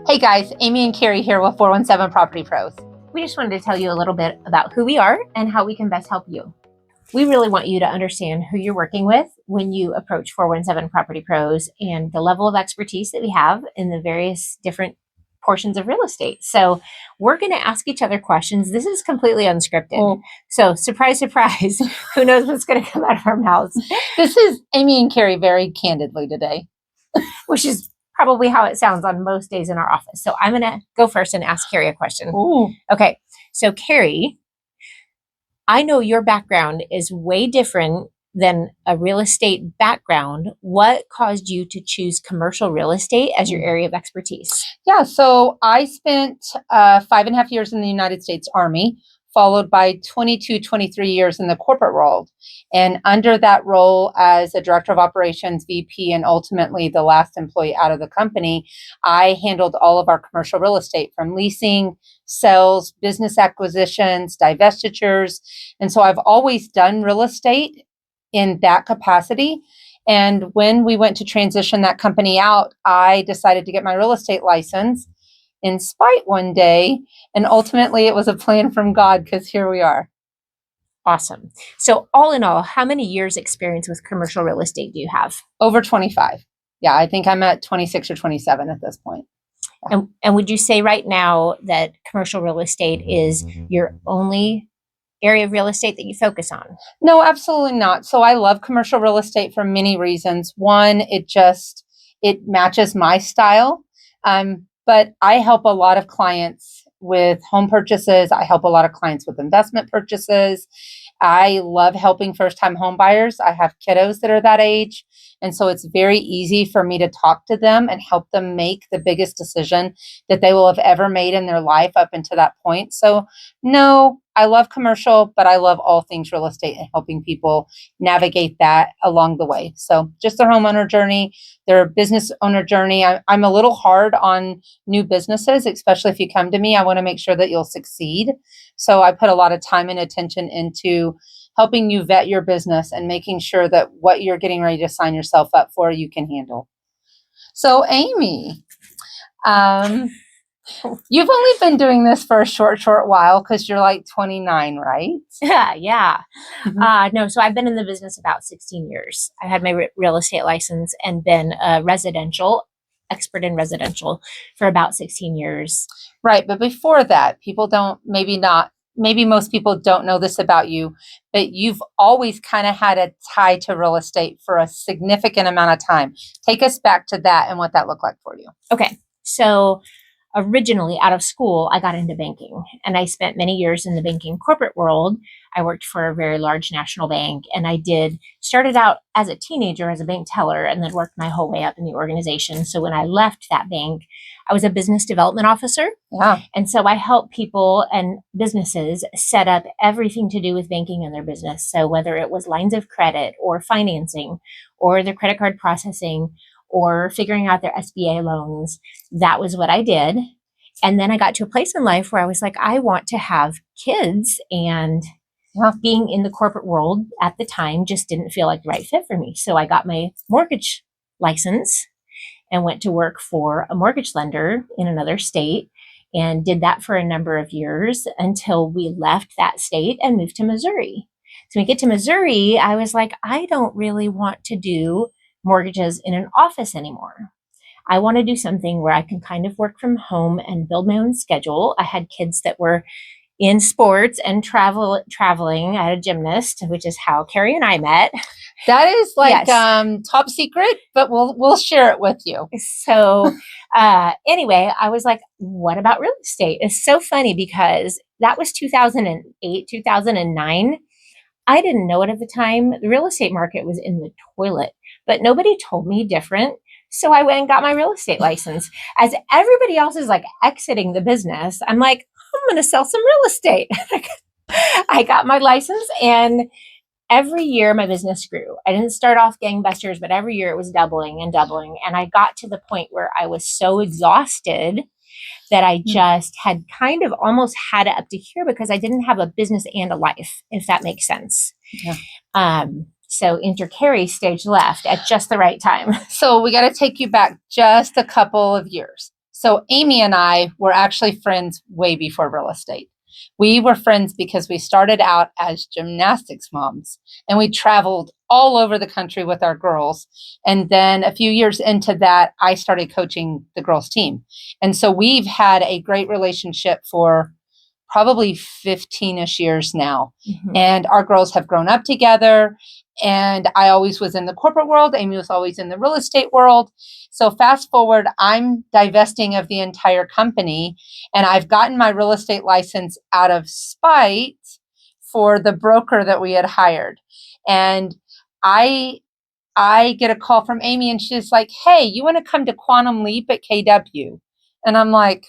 Hey guys, Amy and Carrie here with 417 Property Pros. We just wanted to tell you a little bit about who we are and how we can best help you. We really want you to understand who you're working with when you approach 417 Property Pros and the level of expertise that we have in the various different portions of real estate. So we're going to ask each other questions. This is completely unscripted. So surprise, surprise, who knows what's going to come out of our mouths. This is Amy and Carrie very candidly today. Which is probably how it sounds on most days in our office. So I'm going to go first and ask Carrie a question. Ooh. Okay. So Carrie, I know your background is way different than a real estate background. What caused you to choose commercial real estate as your area of expertise? Yeah, so I spent 5.5 years in the United States Army, followed by 22, 23 years in the corporate world. And under that role as a director of operations, VP, and ultimately the last employee out of the company, I handled all of our commercial real estate from leasing, sales, business acquisitions, divestitures. And so I've always done real estate in that capacity. And when we went to transition that company out, I decided to get my real estate license in spite one day. And ultimately it was a plan from God because here we are. Awesome. So all in all, how many years experience with commercial real estate do you have? Over 25. Yeah, I think I'm at 26 or 27 at this point. Yeah. And would you say right now that commercial real estate is your only area of real estate that you focus on? No, absolutely not. So I love commercial real estate for many reasons. One, it matches my style. But I help a lot of clients with home purchases. I help a lot of clients with investment purchases. I love helping first-time home buyers. I have kiddos that are that age. And so it's very easy for me to talk to them and help them make the biggest decision that they will have ever made in their life up until that point. So no, I love commercial, but I love all things real estate and helping people navigate that along the way. So just their homeowner journey, their business owner journey. I'm a little hard on new businesses, especially if you come to me. I want to make sure that you'll succeed. So I put a lot of time and attention into helping you vet your business and making sure that what you're getting ready to sign yourself up for, you can handle. So Amy, you've only been doing this for a short while because you're like 29, right? Yeah. Mm-hmm. No, so I've been in the business about 16 years. I had my real estate license and been a expert in residential for about 16 years. Right. But before that, maybe most people don't know this about you, but you've always kind of had a tie to real estate for a significant amount of time. Take us back to that and what that looked like for you. Okay. So originally out of school, I got into banking and I spent many years in the banking corporate world. I worked for a very large national bank and started out as a teenager as a bank teller and then worked my whole way up in the organization. So when I left that bank, I was a business development officer. Yeah. And so I help people and businesses set up everything to do with banking in their business. So whether it was lines of credit or financing or their credit card processing or figuring out their SBA loans, that was what I did. And then I got to a place in life where I was like, I want to have kids, and being in the corporate world at the time just didn't feel like the right fit for me. So I got my mortgage license and went to work for a mortgage lender in another state and did that for a number of years until we left that state and moved to Missouri. So when we get to Missouri, I was like, I don't really want to do mortgages in an office anymore. I want to do something where I can kind of work from home and build my own schedule. I had kids that were in sports and traveling. I had a gymnast, which is how Carrie and I met. That is like top secret, but we'll share it with you. So anyway, I was like, what about real estate? It's so funny because that was 2008, 2009. I didn't know it at the time. The real estate market was in the toilet, but nobody told me different. So I went and got my real estate license. As everybody else is like exiting the business, I'm like, I'm going to sell some real estate. I got my license and every year my business grew. I didn't start off gangbusters, but every year it was doubling and doubling. And I got to the point where I was so exhausted that I just had kind of almost had it up to here because I didn't have a business and a life, if that makes sense. Yeah. So enter Carrie stage left at just the right time. So we got to take you back just a couple of years. So Amy and I were actually friends way before real estate. We were friends because we started out as gymnastics moms and we traveled all over the country with our girls. And then a few years into that, I started coaching the girls' team. And so we've had a great relationship for probably 15-ish years now. And our girls have grown up together. And I always was in the corporate world. Amy was always in the real estate world. So fast forward, I'm divesting of the entire company. And I've gotten my real estate license out of spite for the broker that we had hired. And I get a call from Amy and she's like, hey, you want to come to Quantum Leap at KW? And I'm like,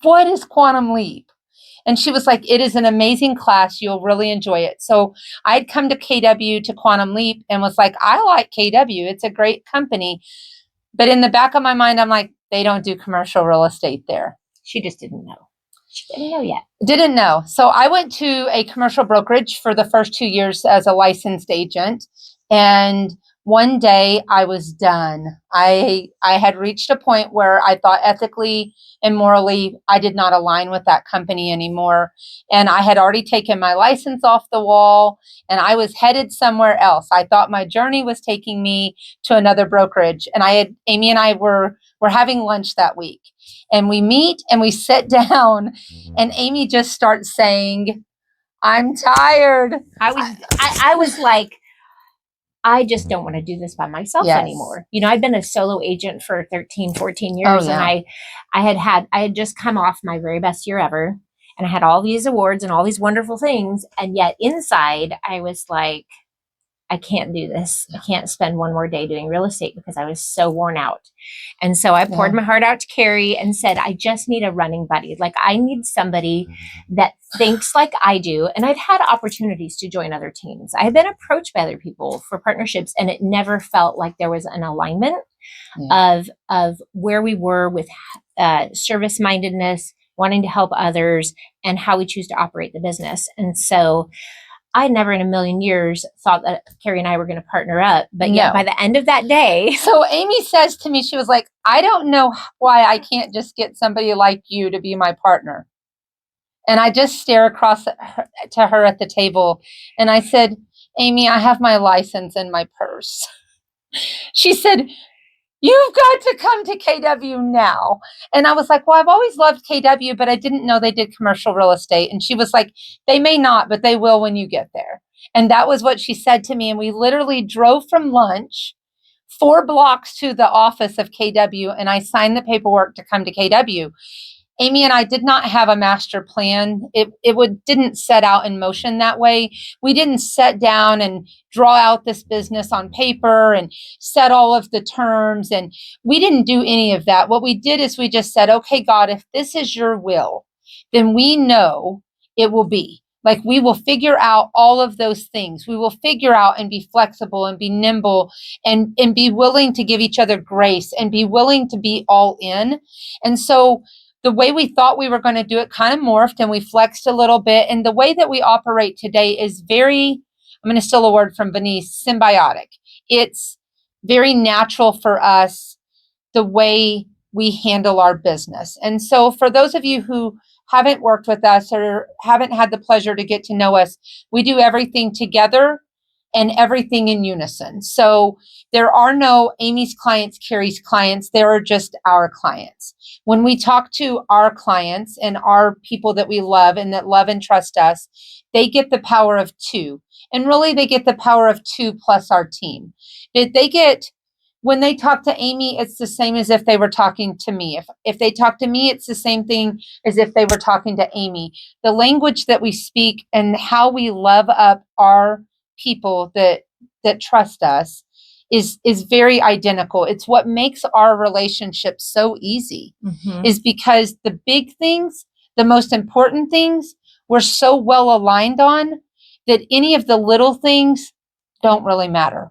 what is Quantum Leap? And she was like, it is an amazing class. You'll really enjoy it. So I'd come to KW to Quantum Leap and was like, I like KW. It's a great company. But in the back of my mind, I'm like, they don't do commercial real estate there. She just didn't know. She didn't know yet. Didn't know. So I went to a commercial brokerage for the first 2 years as a licensed agent. And one day I was done. I had reached a point where I thought ethically and morally I did not align with that company anymore. And I had already taken my license off the wall and I was headed somewhere else. I thought my journey was taking me to another brokerage. And Amy and I were having lunch that week. And we meet and we sit down and Amy just starts saying, I'm tired. I was like, I just don't want to do this by myself anymore. You know, I've been a solo agent for 13, 14 years. And I had just come off my very best year ever. And I had all these awards and all these wonderful things. And yet inside I was like, I can't do this. I can't spend one more day doing real estate because I was so worn out. And so I poured my heart out to Carrie and said, I just need a running buddy. Like I need somebody that thinks like I do. And I'd had opportunities to join other teams. I had been approached by other people for partnerships and it never felt like there was an alignment of where we were with service mindedness, wanting to help others and how we choose to operate the business. And so I never in a million years thought that Carrie and I were going to partner up. But yet by the end of that day. So Amy says to me, she was like, I don't know why I can't just get somebody like you to be my partner. And I just stare across to her at the table. And I said, Amy, I have my license in my purse. She said, you've got to come to KW now. And I was like, well, I've always loved KW, but I didn't know they did commercial real estate. And she was like, they may not, but they will when you get there. And that was what she said to me. And we literally drove from lunch 4 blocks to the office of KW. And I signed the paperwork to come to KW. Amy and I did not have a master plan. It didn't set out in motion that way. We didn't sit down and draw out this business on paper and set all of the terms. And we didn't do any of that. What we did is we just said, okay, God, if this is your will, then we know it will be. Like we will figure out all of those things. We will figure out and be flexible and be nimble and be willing to give each other grace and be willing to be all in. And so the way we thought we were going to do it kind of morphed and we flexed a little bit. And the way that we operate today is very, I'm going to steal a word from Venice, symbiotic. It's very natural for us, the way we handle our business. And so for those of you who haven't worked with us or haven't had the pleasure to get to know us, we do everything together and everything in unison. So there are no Amy's clients, Carrie's clients. There are just our clients. When we talk to our clients and our people that we love and that love and trust us, they get the power of 2. And really they get the power of 2 plus our team. When they talk to Amy, it's the same as if they were talking to me. If they talk to me, it's the same thing as if they were talking to Amy. The language that we speak and how we love up our people that trust us is very identical. It's what makes our relationship so easy, is because the big things, the most important things, we're so well aligned on that any of the little things don't really matter.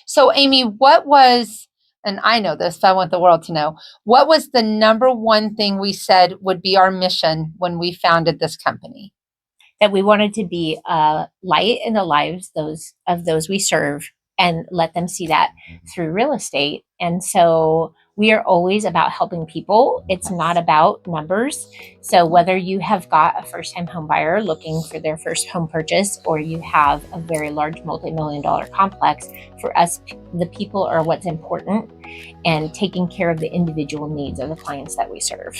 So Amy, what was, and I know this, but I want the world to know, what was the number one thing we said would be our mission when we founded this company? That we wanted to be a light in the lives of those we serve and let them see that through real estate. And so we are always about helping people. It's not about numbers. So whether you have got a first-time home buyer looking for their first home purchase, or you have a very large multi-million-dollar complex, for us, the people are what's important, and taking care of the individual needs of the clients that we serve.